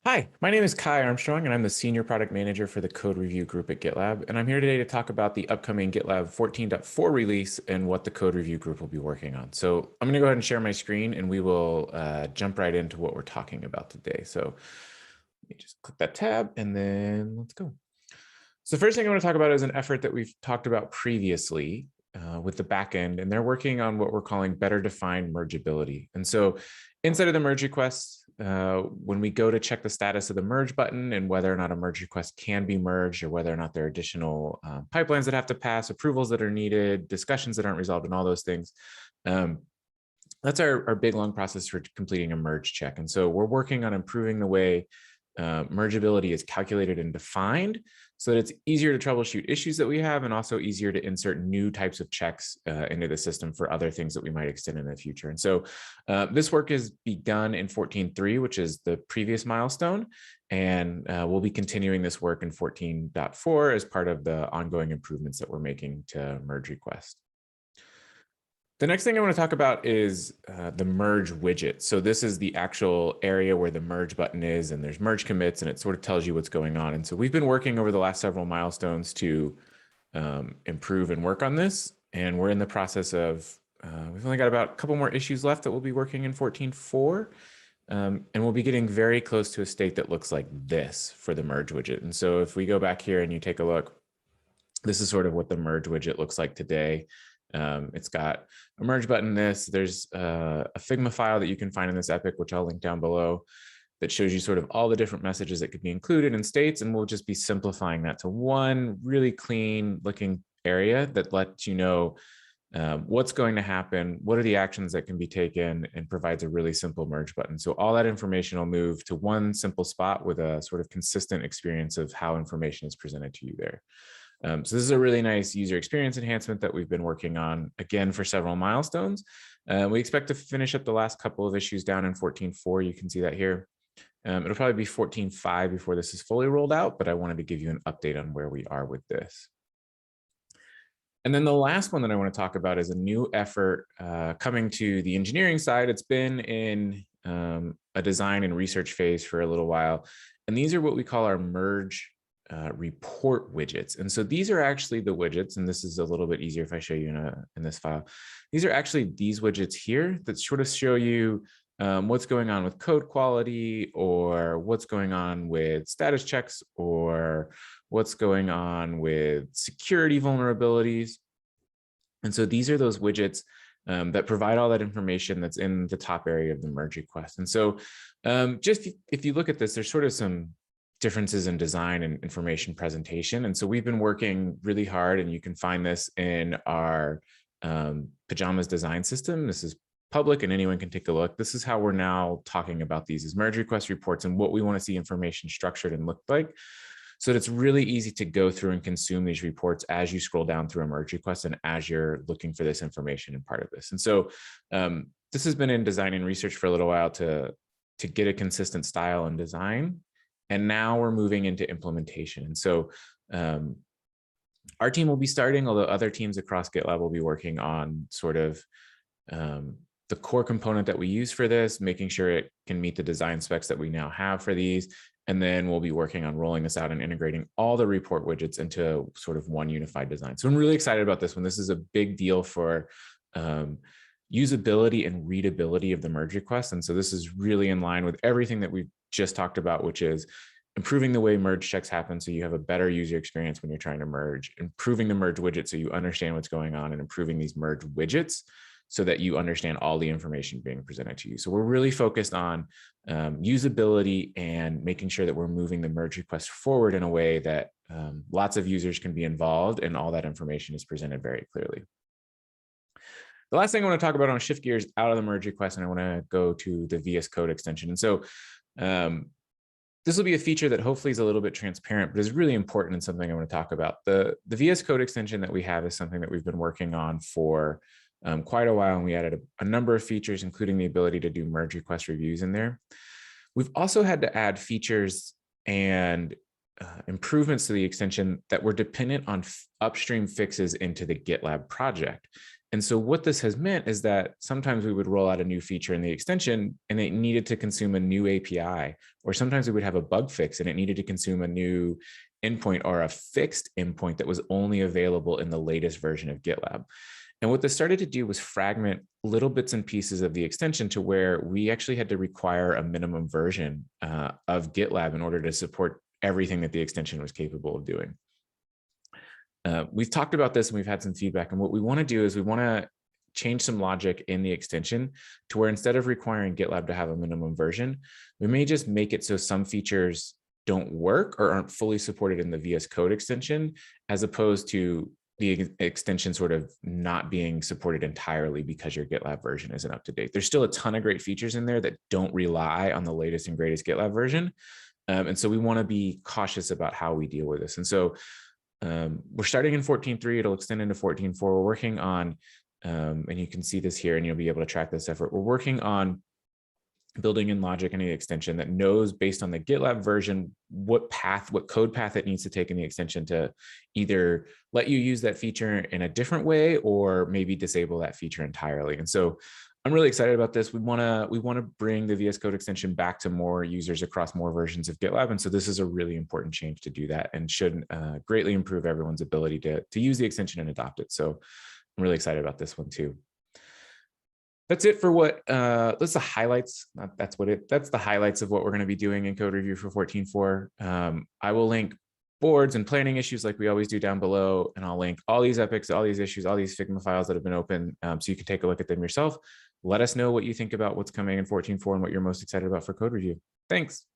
Hi, my name is Kai Armstrong, and I'm the Senior Product Manager for the Code Review Group at GitLab. And I'm here today to talk about the upcoming GitLab 14.4 release and what the Code Review Group will be working on. So I'm going to go ahead and share my screen, and we will jump right into what we're talking about today. So let me just click that tab, and then let's go. So the first thing I want to talk about is an effort that we've talked about previously with the backend, and they're working on what we're calling better defined mergeability. And so inside of the merge requests, when we go to check the status of the merge button and whether or not a merge request can be merged or whether or not there are additional pipelines that have to pass, approvals that are needed, discussions that aren't resolved, and all those things, that's our big long process for completing a merge check. And so we're working on improving the way mergeability is calculated and defined so that it's easier to troubleshoot issues that we have and also easier to insert new types of checks into the system for other things that we might extend in the future. And so this work is begun in 14.3, which is the previous milestone. And we'll be continuing this work in 14.4 as part of the ongoing improvements that we're making to merge request. The next thing I want to talk about is the merge widget. So this is the actual area where the merge button is, and there's merge commits, and it sort of tells you what's going on. And so we've been working over the last several milestones to improve and work on this. And we're in the process of, we've only got about a couple more issues left that we'll be working in 14.4. And we'll be getting very close to a state that looks like this for the merge widget. And so if we go back here and you take a look, this is sort of what the merge widget looks like today. It's got a merge button. There's a Figma file that you can find in this epic, which I'll link down below, that shows you sort of all the different messages that could be included in states. And we'll just be simplifying that to one really clean looking area that lets you know what's going to happen, what are the actions that can be taken, and provides a really simple merge button. So all that information will move to one simple spot with a sort of consistent experience of how information is presented to you there. So this is a really nice user experience enhancement that we've been working on, again, for several milestones. We expect to finish up the last couple of issues down in 14.4. You can see that here. It'll probably be 14.5 before this is fully rolled out, but I wanted to give you an update on where we are with this. And then the last one that I want to talk about is a new effort coming to the engineering side. It's been in a design and research phase for a little while. And these are what we call our merge report widgets. And so these are actually the widgets, and this is a little bit easier if I show you in this file. These are actually these widgets here that sort of show you what's going on with code quality, or what's going on with status checks, or what's going on with security vulnerabilities. And so these are those widgets that provide all that information that's in the top area of the merge request. And so just if you look at this, there's sort of some differences in design and information presentation. And so we've been working really hard, and you can find this in our pajamas design system. This is public and anyone can take a look. This is how we're now talking about these as merge request reports and what we want to see information structured and look like. So that it's really easy to go through and consume these reports as you scroll down through a merge request and as you're looking for this information and part of this. And so this has been in design and research for a little while to get a consistent style and design. And now we're moving into implementation. And so our team will be starting, although other teams across GitLab will be working on sort of the core component that we use for this, making sure it can meet the design specs that we now have for these. And then we'll be working on rolling this out and integrating all the report widgets into sort of one unified design. So I'm really excited about this one. This is a big deal for usability and readability of the merge request. And so this is really in line with everything that we've just talked about, which is improving the way merge checks happen so you have a better user experience when you're trying to merge, improving the merge widget so you understand what's going on, and improving these merge widgets so that you understand all the information being presented to you. So we're really focused on usability and making sure that we're moving the merge request forward in a way that lots of users can be involved and all that information is presented very clearly. The last thing I want to talk about, I want to shift gears out of the merge request, and I want to go to the VSCode extension. And so this will be a feature that hopefully is a little bit transparent, but is really important and something I want to talk about. The VSCode extension that we have is something that we've been working on for quite a while, and we added a number of features, including the ability to do merge request reviews in there. We've also had to add features and improvements to the extension that were dependent on upstream fixes into the GitLab project. And so what this has meant is that sometimes we would roll out a new feature in the extension and it needed to consume a new API, or sometimes we would have a bug fix and it needed to consume a new endpoint or a fixed endpoint that was only available in the latest version of GitLab. And what this started to do was fragment little bits and pieces of the extension to where we actually had to require a minimum version of GitLab in order to support everything that the extension was capable of doing. We've talked about this and we've had some feedback. And what we want to do is we want to change some logic in the extension to where instead of requiring GitLab to have a minimum version, we may just make it so some features don't work or aren't fully supported in the VSCode extension, as opposed to the extension sort of not being supported entirely because your GitLab version isn't up to date. There's still a ton of great features in there that don't rely on the latest and greatest GitLab version. And so we want to be cautious about how we deal with this. And so we're starting in 14.3. It'll extend into 14.4. We're working on, and you can see this here and you'll be able to track this effort. We're working on building in logic in the extension that knows based on the GitLab version, what code path it needs to take in the extension to either let you use that feature in a different way or maybe disable that feature entirely. And so I'm really excited about this. We want to bring the VS Code extension back to more users across more versions of GitLab. And so this is a really important change to do that and should greatly improve everyone's ability to use the extension and adopt it. So I'm really excited about this one too. That's it for what, that's the highlights. That's the highlights of what we're going to be doing in code review for 14.4. I will link boards and planning issues like we always do down below. And I'll link all these epics, all these issues, all these Figma files that have been open so you can take a look at them yourself. Let us know what you think about what's coming in 14.4 and what you're most excited about for code review. Thanks.